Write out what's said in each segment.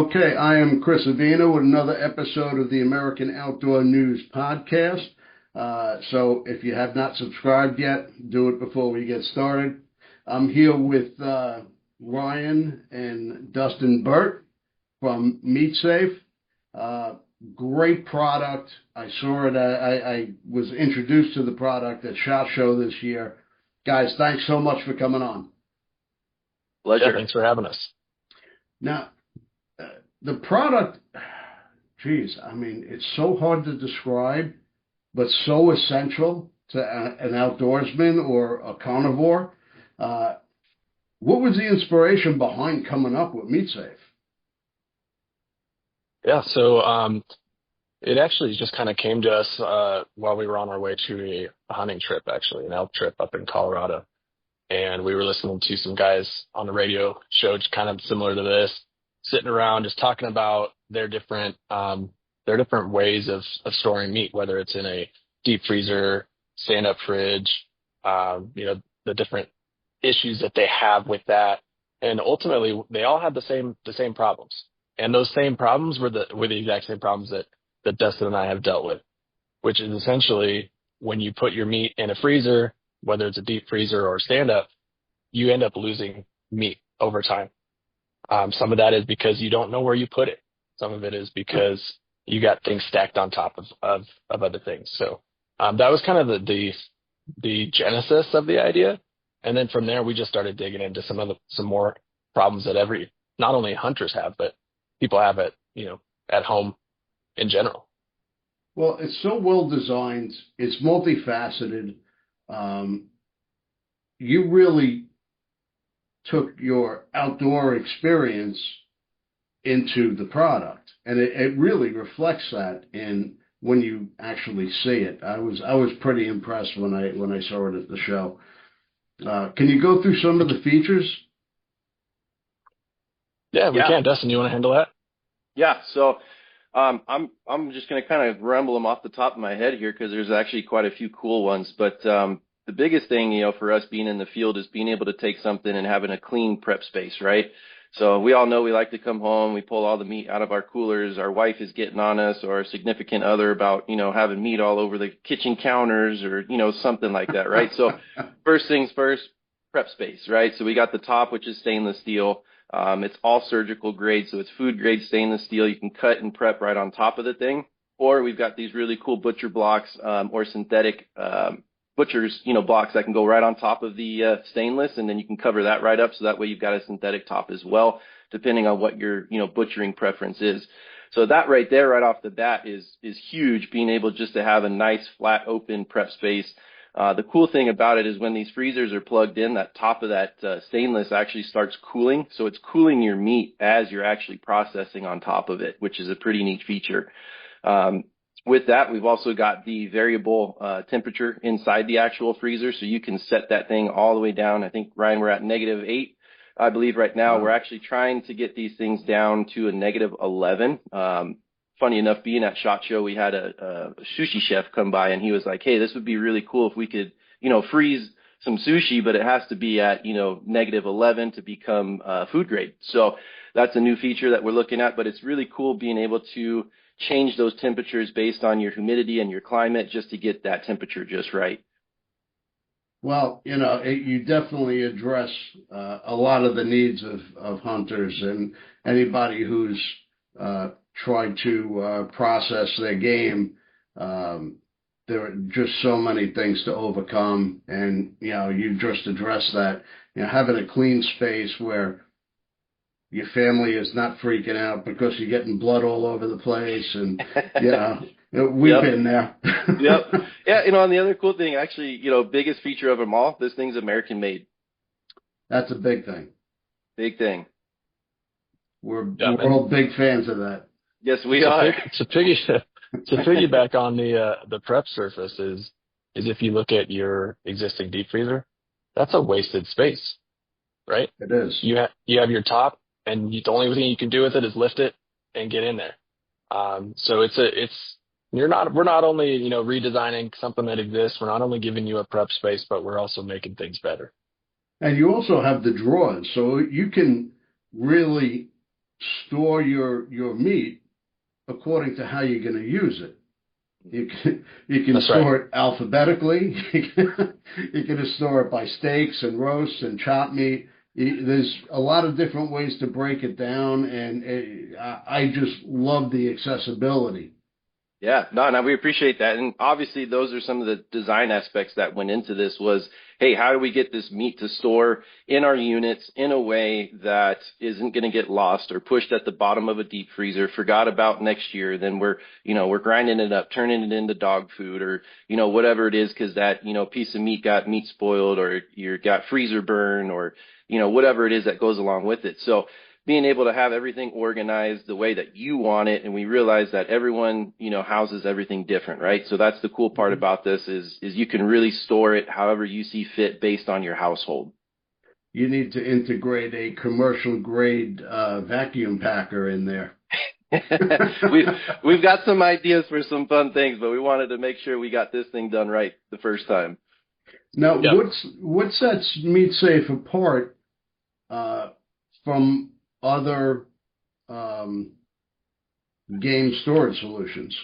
Okay, I am Chris Avina with another episode of the American Outdoor News Podcast. So if you have not subscribed yet, do it before we get started. I'm here with Ryan and Dustin Burt from MeatSafe. Great product. I saw it. I was introduced to the product at SHOT Show this year. Guys, thanks so much for coming on. Pleasure. Yeah, thanks for having us. Now, the product, geez, I mean, it's so hard to describe, but so essential to an outdoorsman or a carnivore. What was the inspiration behind coming up with MeatSafe? Yeah, so it actually just kind of came to us while we were on our way to a hunting trip, actually, an elk trip up in Colorado. And we were listening to some guys on the radio show kind of similar to this, sitting around just talking about their different ways of storing meat, whether it's in a deep freezer, stand-up fridge, the different issues that they have with that. And ultimately, they all had the same problems. And those same problems were the exact same problems that Dustin and I have dealt with, which is essentially when you put your meat in a freezer, whether it's a deep freezer or stand-up, you end up losing meat over time. Some of that is because you don't know where you put it. Some of it is because you got things stacked on top of other things. So that was kind of the genesis of the idea. And then from there, we just started digging into some more problems that not only hunters have, but people have at home in general. Well, it's so well designed. It's multifaceted. You really took your outdoor experience into the product, and it really reflects that in when you actually see it. I was pretty impressed when I saw it at the show. Can you go through some of the features? Yeah, we can. Dustin, you want to handle that? Yeah. So I'm just going to kind of rumble them off the top of my head here because there's actually quite a few cool ones. But the biggest thing, for us being in the field is being able to take something and having a clean prep space, right? So we all know we like to come home, we pull all the meat out of our coolers, our wife is getting on us or our significant other about, having meat all over the kitchen counters or, something like that, right? So first things first, prep space, right? So we got the top, which is stainless steel. It's all surgical grade, so it's food grade stainless steel. You can cut and prep right on top of the thing. Or we've got these really cool butcher blocks or synthetic butcher's, blocks that can go right on top of the stainless, and then you can cover that right up. So that way you've got a synthetic top as well, depending on what your, butchering preference is. So that right there, right off the bat is huge, being able just to have a nice flat open prep space. The cool thing about it is when these freezers are plugged in, that top of that stainless actually starts cooling. So it's cooling your meat as you're actually processing on top of it, which is a pretty neat feature. With that, we've also got the variable temperature inside the actual freezer. So you can set that thing all the way down. I think, Ryan, we're at -8. I believe right now we're actually trying to get these things down to a -11. Funny enough, being at SHOT Show, we had a sushi chef come by and he was like, hey, this would be really cool if we could, freeze some sushi, but it has to be at, -11 to become food grade. So that's a new feature that we're looking at, but it's really cool being able to change those temperatures based on your humidity and your climate just to get that temperature just right. Well, you definitely address a lot of the needs of hunters and anybody who's tried to process their game. There are just so many things to overcome, and you just addressed that. Having a clean space where your family is not freaking out because you're getting blood all over the place, and we've been there. Yep. Yeah. And the other cool thing, actually, biggest feature of them all, this thing's American made. That's a big thing. Big thing. We're all big fans of that. Yes, we are. To piggyback on the prep surface is if you look at your existing deep freezer, that's a wasted space, right? It is. You have your top, and the only thing you can do with it is lift it and get in there. So we're not only redesigning something that exists. We're not only giving you a prep space, but we're also making things better. And you also have the drawers, so you can really store your meat according to how you're going to use it. You can That's store right. it alphabetically. You can store it by steaks and roasts and chopped meat. There's a lot of different ways to break it down, and I just love the accessibility. Yeah, no, we appreciate that. And obviously those are some of the design aspects that went into this was, hey, how do we get this meat to store in our units in a way that isn't going to get lost or pushed at the bottom of a deep freezer, forgot about next year, then we're grinding it up, turning it into dog food or, whatever it is, because that, piece of meat got meat spoiled or you got freezer burn or, whatever it is that goes along with it. So being able to have everything organized the way that you want it. And we realize that everyone, houses everything different, right? So that's the cool part about this is you can really store it however you see fit based on your household. You need to integrate a commercial grade vacuum packer in there. We've got some ideas for some fun things, but we wanted to make sure we got this thing done right the first time. Now, Yep. what sets MeatSafe apart from other game storage solutions?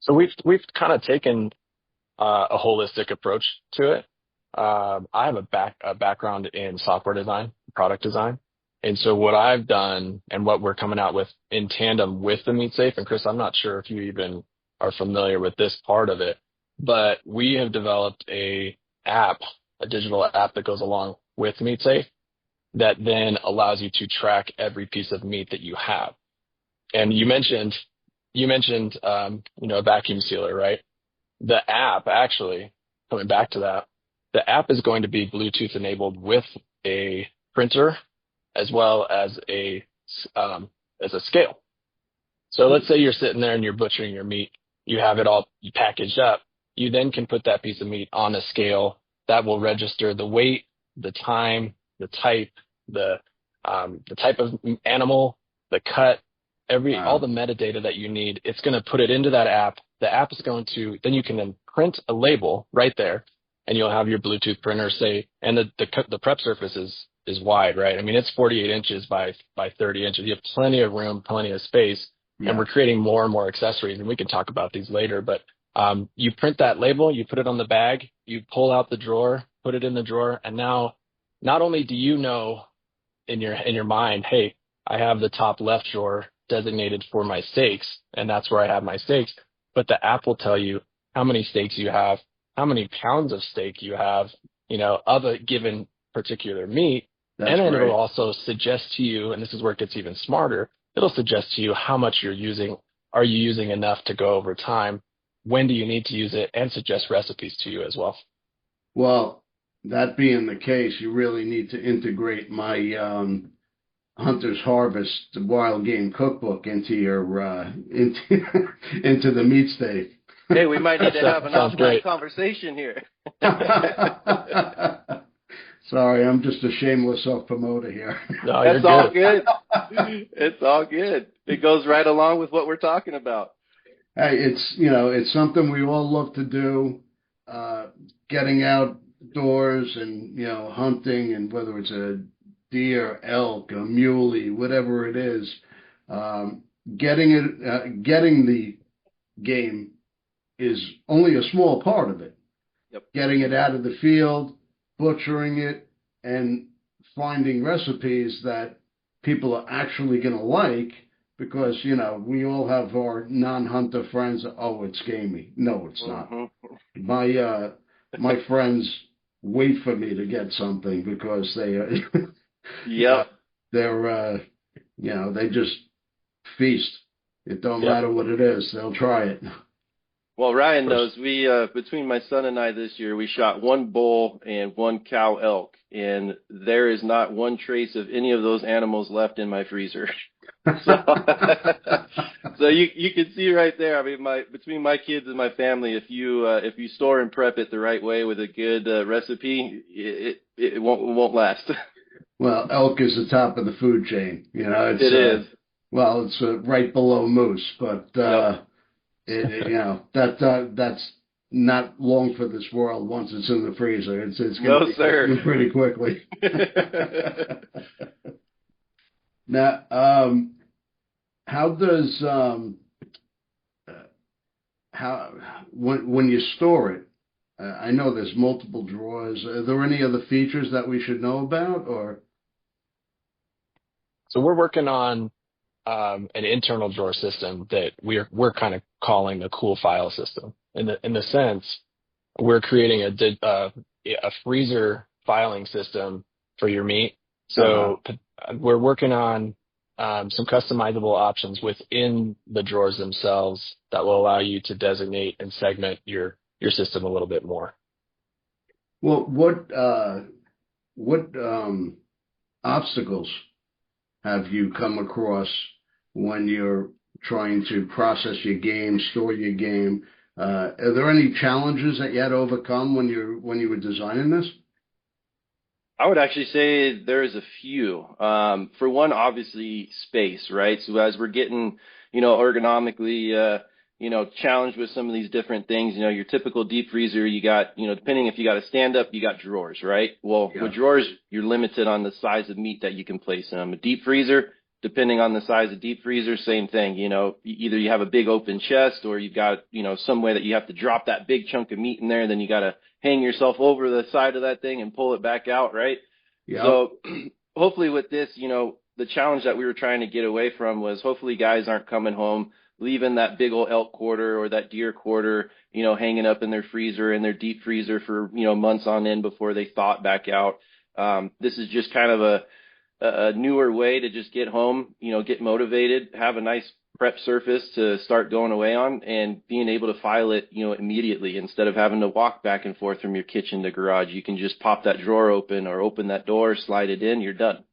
So we've kind of taken a holistic approach to it. I have a background in software design, product design. And so what I've done and what we're coming out with in tandem with the MeatSafe, and Chris, I'm not sure if you even are familiar with this part of it, but we have developed a digital app that goes along with MeatSafe that then allows you to track every piece of meat that you have. And you mentioned, a vacuum sealer, right? The app actually, coming back to that, the app is going to be Bluetooth enabled with a printer as well as as a scale. So let's say you're sitting there and you're butchering your meat. You have it all packaged up. You then can put that piece of meat on a scale that will register the weight, the time, the type, the type of animal, the cut, all Wow. the metadata that you need. It's going to put it into that app. The app is going to, then you can then print a label right there, and you'll have your Bluetooth printer say, and the prep surface is wide, right? I mean, it's 48 inches by 30 inches. You have plenty of room, plenty of space, and Yeah. we're creating more and more accessories, and we can talk about these later. But you print that label, you put it on the bag, you pull out the drawer, put it in the drawer, and now not only do you know in your mind, hey, I have the top left drawer designated for my steaks, and that's where I have my steaks. But the app will tell you how many steaks you have, how many pounds of steak you have, of a given particular meat. That's And then it'll great. also suggest to you, and this is where it gets even smarter, it'll suggest to you how much you're using. Are you using enough to go over time? When do you need to use it? And suggest recipes to you as well. Well, that being the case, you really need to integrate my Hunter's Harvest Wild Game Cookbook into your into the MeatSafe. Hey, we might need to have an Sounds offline great. conversation here. Sorry, I'm just a shameless self-promoter here. No, you're That's all good. good. It's all good. It goes right along with what we're talking about. Hey, it's something we all love to do, getting outdoors and hunting, and whether it's a deer, elk, a muley, whatever it is, getting the game is only a small part of it. Yep. Getting it out of the field, butchering it, and finding recipes that people are actually going to like, because we all have our non-hunter friends. Oh, it's gamey. No, it's not. Mm-hmm. My friends wait for me to get something because they Yep. they're they just feast. It don't Yep. matter what it is, they'll try it. Well, Ryan First. knows we between my son and I this year we shot one bull and one cow elk, and there is not one trace of any of those animals left in my freezer. So, so you can see right there. I mean, between my kids and my family, if you store and prep it the right way with a good recipe, it won't last. Well, elk is the top of the food chain. It's It is. well, it's right below moose, but Yep. that's not long for this world. Once it's in the freezer, it's going No, to be sir. pretty quickly. Now, how does how when you store it? I know there's multiple drawers. Are there any other features that we should know about, or? So we're working on an internal drawer system that we're kind of calling the cool file system. In the sense, we're creating a freezer filing system for your meat. Uh-huh. So we're working on some customizable options within the drawers themselves that will allow you to designate and segment your system a little bit more. Well, what obstacles have you come across when you're trying to process your game, store your game? Are there any challenges that you had to overcome when you were designing this? I would actually say there's a few. For one, obviously space, right? So as we're getting, ergonomically, challenged with some of these different things, your typical deep freezer, you got, depending if you got a stand up, you got drawers, right? Well, Yeah. with drawers, you're limited on the size of meat that you can place in them. A deep freezer, depending on the size of deep freezer, same thing. Either you have a big open chest or you've got, some way that you have to drop that big chunk of meat in there, then you got to hang yourself over the side of that thing and pull it back out, right? Yep. So hopefully with this, the challenge that we were trying to get away from was hopefully guys aren't coming home, leaving that big old elk quarter or that deer quarter, hanging up in their freezer, in their deep freezer for, months on end before they thaw it back out. This is just kind of a newer way to just get home, get motivated, have a nice prep surface to start going away on and being able to file it, immediately instead of having to walk back and forth from your kitchen to garage. You can just pop that drawer open or open that door, slide it in, you're done.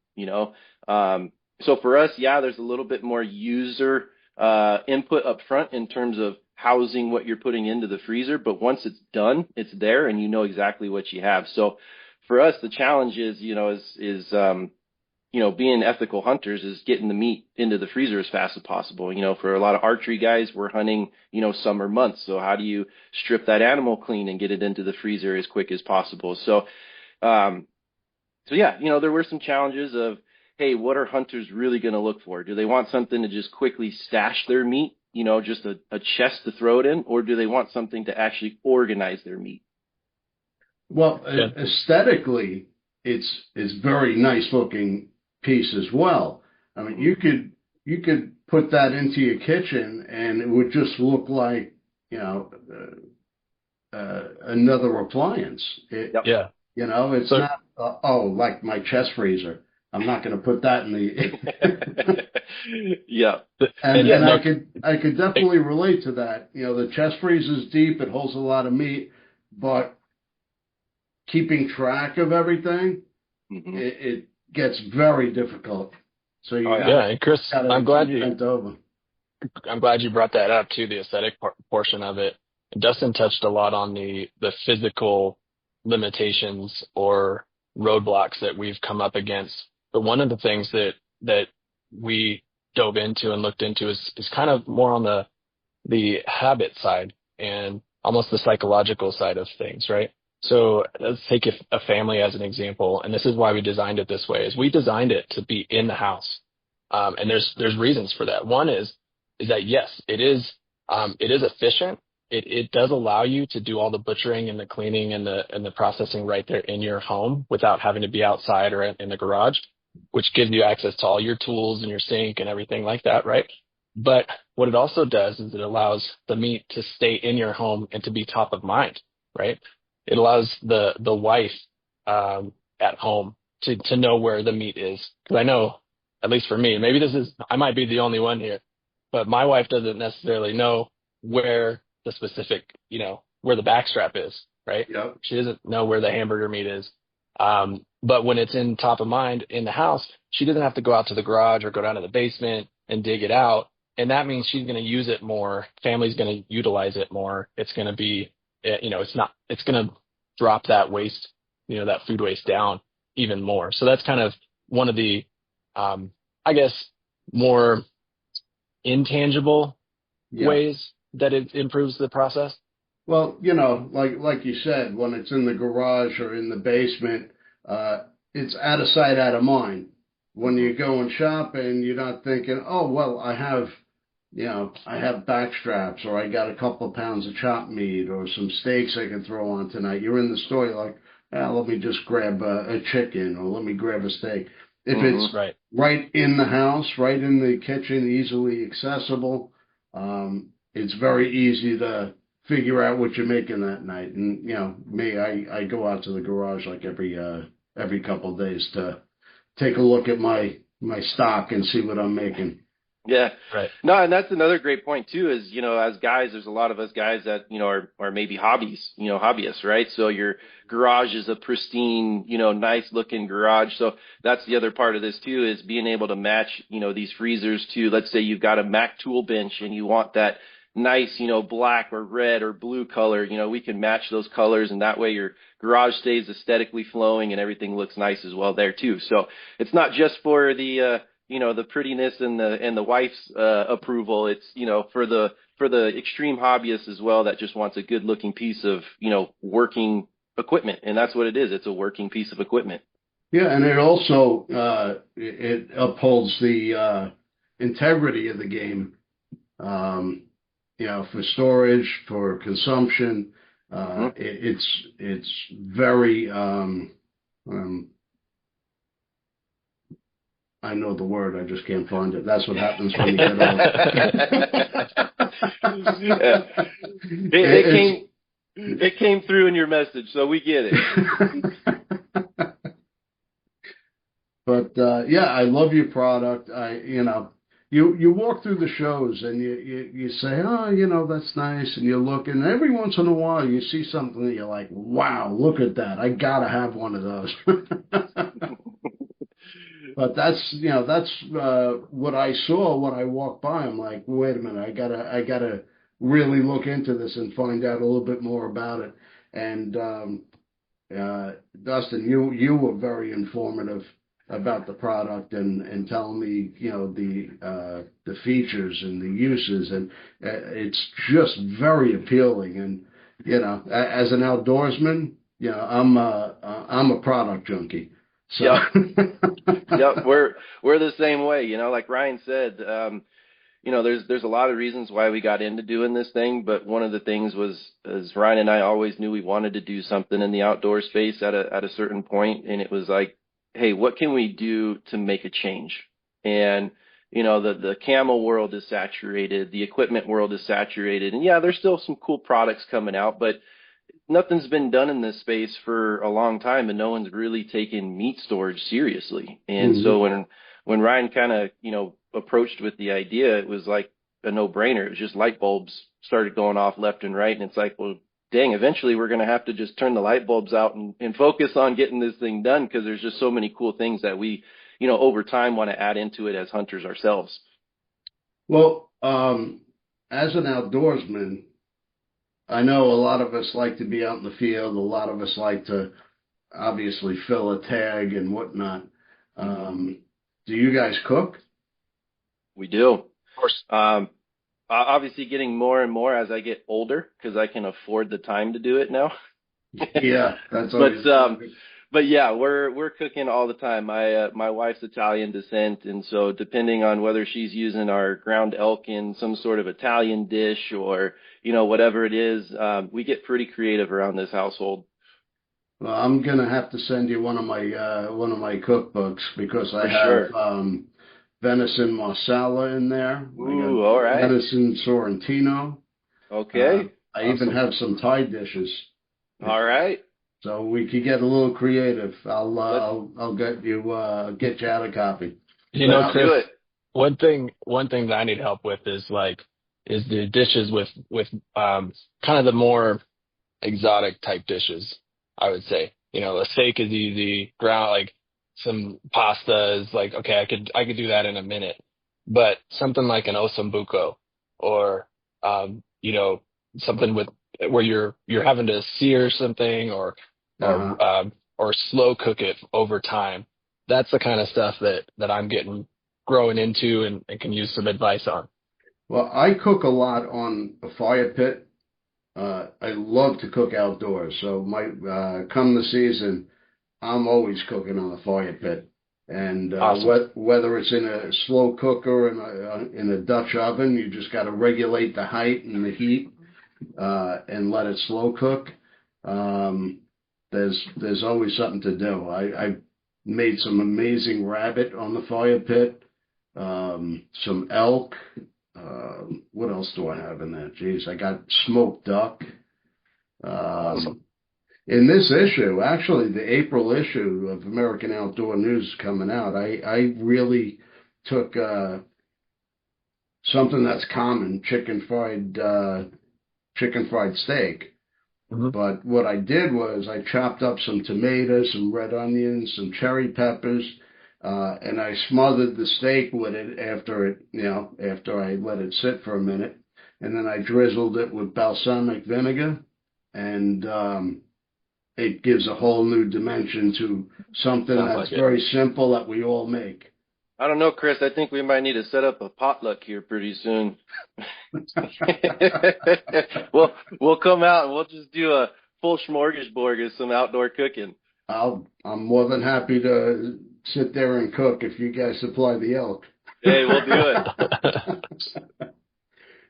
So for us, yeah, there's a little bit more user input up front in terms of housing what you're putting into the freezer, but once it's done, it's there and you know exactly what you have. So for us, the challenge is being ethical hunters is getting the meat into the freezer as fast as possible. For a lot of archery guys, we're hunting, summer months. So how do you strip that animal clean and get it into the freezer as quick as possible? So yeah, there were some challenges of, hey, what are hunters really going to look for? Do they want something to just quickly stash their meat, just a chest to throw it in, or do they want something to actually organize their meat? Well, Yeah. aesthetically, it's very nice looking piece as well. I mean, you could put that into your kitchen and it would just look like, another appliance. Yep. Yeah. It's So not, like my chest freezer. I'm not going to put that in the. Yeah. And and and look, I could definitely relate to that. The chest freeze is deep, it holds a lot of meat, but keeping track of everything, Hmm. it gets very difficult. So you Oh yeah. yeah, and Chris, gotta keep bent over. I'm glad you brought that up too, the aesthetic portion of it. Dustin touched a lot on the physical limitations or roadblocks that we've come up against. But one of the things that we dove into and looked into is kind of more on the habit side and almost the psychological side of things, right? So let's take a family as an example, and this is why we designed it this way, is we designed it to be in the house. And there's reasons for that. One is that yes, it is efficient. It does allow you to do all the butchering and the cleaning and the processing right there in your home without having to be outside or in the garage, which gives you access to all your tools and your sink and everything like that, right? But what it also does is it allows the meat to stay in your home and to be top of mind, right? It allows the wife at home to know where the meat is. Because I know, at least for me, maybe I might be the only one here, but my wife doesn't necessarily know where the specific, where the backstrap is, right? Yep. She doesn't know where the hamburger meat is. But when it's in top of mind in the house, she doesn't have to go out to the garage or go down to the basement and dig it out. And that means she's going to use it more. Family's going to utilize it more. It's going to be, it's going to drop that waste, that food waste down even more. So that's kind of one of the, I guess, more intangible Yeah. ways that it improves the process. Well, like you said, when it's in the garage or in the basement, it's out of sight, out of mind. when you go and shopping, you're not thinking, oh, well, I have back straps, or I got a couple of pounds of chopped meat, or some steaks I can throw on tonight. You're in the store, you're like, let me just grab a chicken, or let me grab a steak. If it's right in the house, right in the kitchen, easily accessible, it's very easy to figure out what you're making that night. And, me, I go out to the garage like every couple of days to take a look at my stock and see what I'm making. Yeah. Right. No, and that's another great point too, is, as guys, there's a lot of us guys that, are maybe hobbyists, right? So your garage is a pristine, nice looking garage. So that's the other part of this too, is being able to match, these freezers to, let's say you've got a Mac tool bench and you want that nice, black or red or blue color, we can match those colors, and that way your garage stays aesthetically flowing and everything looks nice as well there too. So it's not just for the the prettiness and the wife's approval. It's, for the extreme hobbyist as well that just wants a good looking piece of, working equipment. And that's what it is. It's a working piece of equipment. Yeah, and it also it upholds the integrity of the game. For storage, for consumption, it's very I know the word, I just can't find it. That's what happens when you get old. It came through in your message, so we get it. But I love your product. You walk through the shows and you say, oh, that's nice, and you look, and every once in a while you see something that you're like, wow, look at that. I gotta have one of those. But that's what I saw when I walked by. I'm like, wait a minute, I gotta really look into this and find out a little bit more about it. And Dustin, you were very informative about the product and telling me, the features and the uses, and it's just very appealing. And as an outdoorsman, I'm a product junkie. So. Yep, we're the same way. Like Ryan said, there's a lot of reasons why we got into doing this thing, but one of the things was, as Ryan and I always knew we wanted to do something in the outdoor space at a certain point, and it was like, hey, what can we do to make a change? And the camo world is saturated, the equipment world is saturated, and yeah, there's still some cool products coming out, but nothing's been done in this space for a long time, and no one's really taken meat storage seriously. And so when Ryan kind of, approached with the idea, it was like a no-brainer. It was just light bulbs started going off left and right, and it's like, well, dang, eventually we're going to have to just turn the light bulbs out and focus on getting this thing done, because there's just so many cool things that we, over time want to add into it as hunters ourselves. Well, as an outdoorsman, I know a lot of us like to be out in the field. A lot of us like to obviously fill a tag and whatnot. Do you guys cook? We do. Of course. Obviously getting more and more as I get older, because I can afford the time to do it now. Yeah, that's always but yeah, we're cooking all the time. My wife's Italian descent, and so depending on whether she's using our ground elk in some sort of Italian dish or whatever it is, we get pretty creative around this household. Well, I'm gonna have to send you one of my cookbooks, because I have venison marsala in there. Ooh, all right. Venison sorrentino. Okay. I even have some Thai dishes. All right. So we could get a little creative. I'll get you out a copy. Chris, one thing that I need help with is the dishes with kind of the more exotic type dishes, I would say. A steak is easy, ground, like some pasta is like, okay, I could do that in a minute. But something like an osombuco, or something where you're having to sear something or slow cook it over time. That's the kind of stuff that I'm growing into and can use some advice on. Well, I cook a lot on a fire pit. I love to cook outdoors. So come the season, I'm always cooking on a fire pit. And Awesome. whether it's in a slow cooker in a Dutch oven, you just got to regulate the height and the heat and let it slow cook. Um, there's always something to do. I made some amazing rabbit on the fire pit, some elk. What else do I have in there? Geez, I got smoked duck. Awesome. Um, in this issue, actually, the April issue of American Outdoor News coming out, I really took something that's common, chicken fried steak. Hmm. But what I did was I chopped up some tomatoes, some red onions, some cherry peppers, and I smothered the steak with it after I let it sit for a minute. And then I drizzled it with balsamic vinegar, and it gives a whole new dimension to something Sounds that's like it. very simple that we all make. I don't know, Chris. I think we might need to set up a potluck here pretty soon. We'll come out and we'll just do a full smorgasbord of some outdoor cooking. I'm more than happy to sit there and cook if you guys supply the elk. Hey, we'll do it.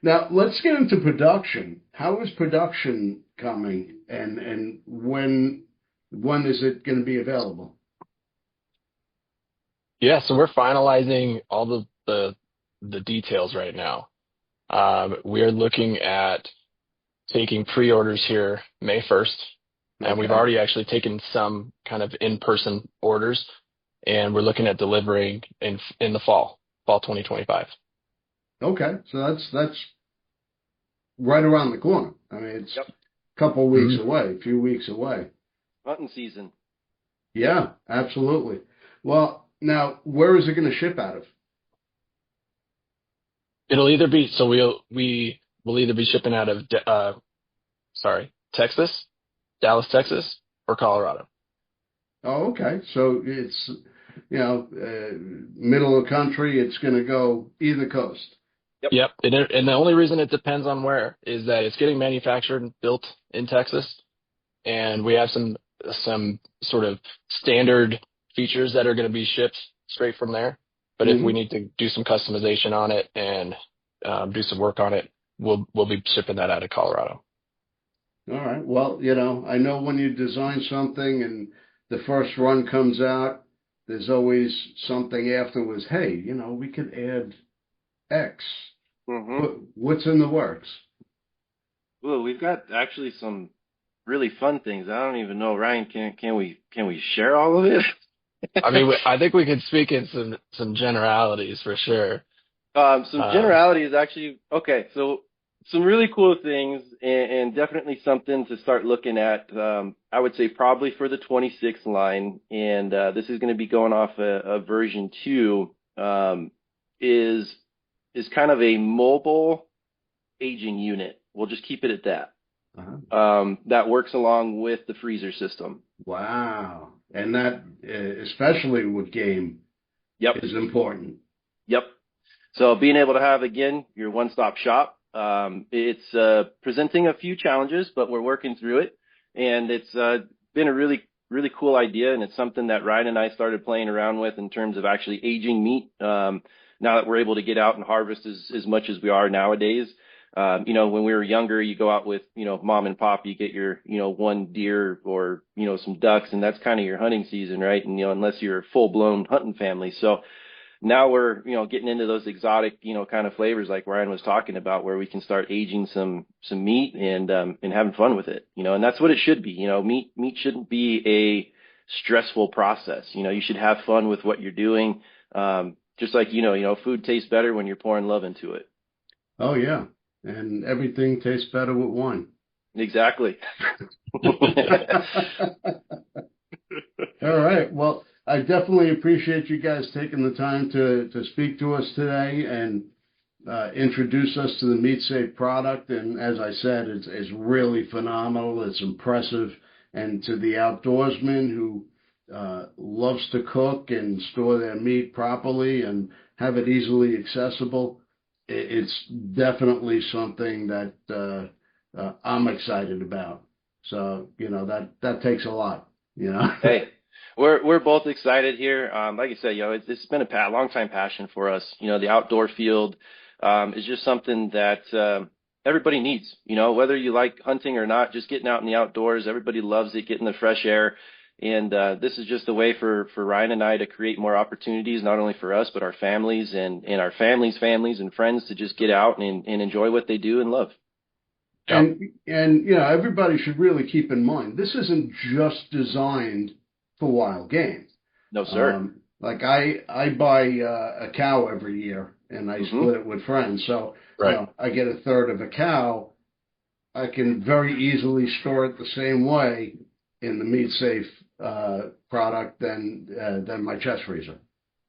Now let's get into production. How is production coming, and when is it going to be available? Yeah, so we're finalizing all the details right now. We are looking at taking pre-orders here May 1st, and we've Okay. already actually taken some kind of in-person orders, and we're looking at delivering in the fall 2025. Okay, so that's right around the corner. I mean, it's Yep. a couple weeks Mhm. away, a few weeks away. Hunting season. Yeah, absolutely. Well, now where is it going to ship out of? It'll either be so we will either be shipping out of Texas, Dallas, Texas, or Colorado. Oh, okay. So it's, middle of the country. It's going to go either coast. Yep. Yep. And the only reason it depends on where is that it's getting manufactured and built in Texas, and we have some sort of standard features that are going to be shipped straight from there. But if we Hmm. need to do some customization on it and do some work on it, we'll be shipping that out of Colorado. All right. Well, I know when you design something and the first run comes out, there's always something afterwards. Hey, we could add X. Mm-hmm. What's in the works? Well, we've got actually some really fun things. I don't even know, Ryan, can we share all of it? I mean, I think we could speak in some generalities for sure. Some Um, generalities actually. Okay, so some really cool things, and definitely something to start looking at. I would say probably for the 26 line, and this is going to be going off a version 2. Is kind of a mobile aging unit. We'll just keep it at that. Uh-huh. That works along with the freezer system. Wow. And that, especially with game, Yep. is important. Yep. So being able to have, again, your one-stop shop, it's presenting a few challenges, but we're working through it. And it's been a really, really cool idea. And it's something that Ryan and I started playing around with in terms of actually aging meat. Now that we're able to get out and harvest as much as we are nowadays. When we were younger, you go out with, mom and pop, you get your, one deer or, some ducks, and that's kind of your hunting season, right? And, unless you're a full-blown hunting family. So, now we're, getting into those exotic, kind of flavors like Ryan was talking about, where we can start aging some meat and having fun with it, and that's what it should be. Meat shouldn't be a stressful process. You should have fun with what you're doing. Just like, food tastes better when you're pouring love into it. Oh, yeah. And everything tastes better with wine. Exactly. All right. Well, I definitely appreciate you guys taking the time to speak to us today and introduce us to the MeatSafe product. And as I said, it's really phenomenal. It's impressive. And to the outdoorsman who loves to cook and store their meat properly and have it easily accessible, it's definitely something that I'm excited about. So, that takes a lot. Hey, We're both excited here. Like I said, it's been a long time passion for us. The outdoor field is just something that everybody needs. Whether you like hunting or not, just getting out in the outdoors, everybody loves it, getting the fresh air. And this is just a way for Ryan and I to create more opportunities, not only for us, but our families and our families and friends to just get out and enjoy what they do and love. And everybody should really keep in mind, this isn't just designed for wild game. No, sir. Like I buy a cow every year and I split it with friends. So Right. I get a third of a cow. I can very easily store it the same way in the MeatSafe product than my chest freezer.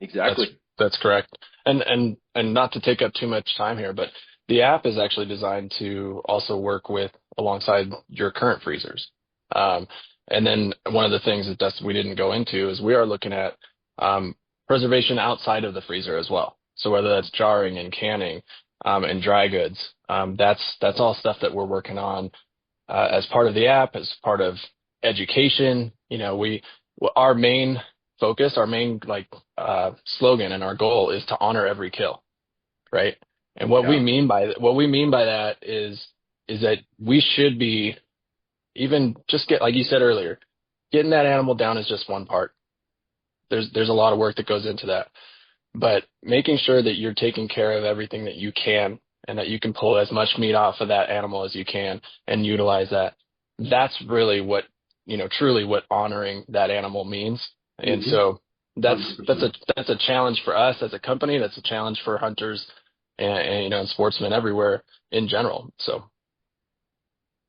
Exactly. That's correct. And not to take up too much time here, but the app is actually designed to also work with alongside your current freezers. And then one of the things that we didn't go into is we are looking at preservation outside of the freezer as well. So whether that's jarring and canning and dry goods, that's all stuff that we're working on as part of the app, as part of education. Our main focus, our main slogan and our goal is to honor every kill, right? And what we mean by that is that we should be even just like you said earlier, getting that animal down is just one part. There's a lot of work that goes into that, but making sure that you're taking care of everything that you can and that you can pull as much meat off of that animal as you can and utilize that. That's really what, truly what honoring that animal means. And so that's a challenge for us as a company. That's a challenge for hunters and sportsmen everywhere in general. So.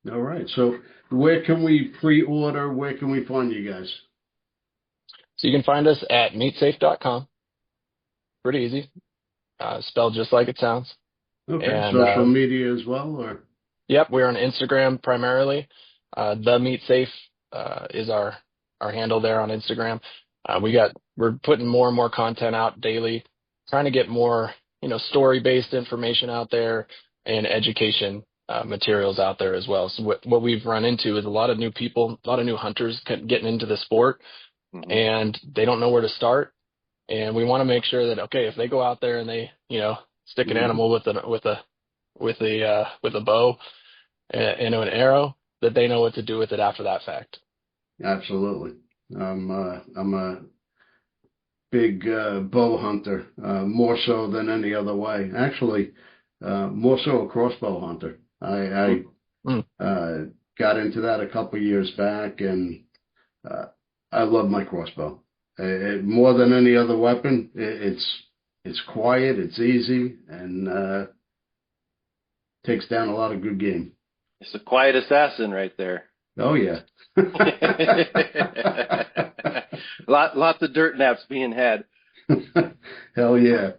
All right. So where can we pre-order? Where can we find you guys? So you can find us at meatsafe.com. Pretty easy. Spelled just like it sounds. Okay. And, social media as well, or? Yep. We're on Instagram primarily. The MeatSafe is our handle there on Instagram. We're putting more and more content out daily, trying to get more, story-based information out there and education materials out there as well. So what we've run into is a lot of new people, a lot of new hunters getting into the sport, and they don't know where to start. And we want to make sure that, okay, if they go out there and they, stick an animal with a bow and an arrow, that they know what to do with it after that fact. Absolutely. I'm a big bow hunter, more so than any other way. Actually, more so a crossbow hunter. I got into that a couple years back, and I love my crossbow. More than any other weapon, it's quiet, it's easy, and takes down a lot of good game. It's a quiet assassin right there. Oh yeah. Lots of dirt naps being had. Hell yeah.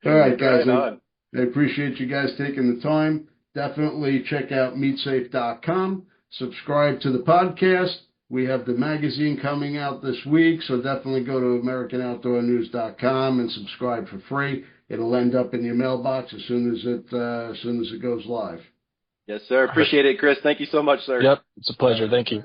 All right, guys. Right, I appreciate you guys taking the time. Definitely check out MeatSafe.com. Subscribe to the podcast. We have the magazine coming out this week, so definitely go to AmericanOutdoorNews.com and subscribe for free. It'll end up in your mailbox as soon as it goes live. Yes, sir. Appreciate it, Chris. Thank you so much, sir. Yep. It's a pleasure. Thank you.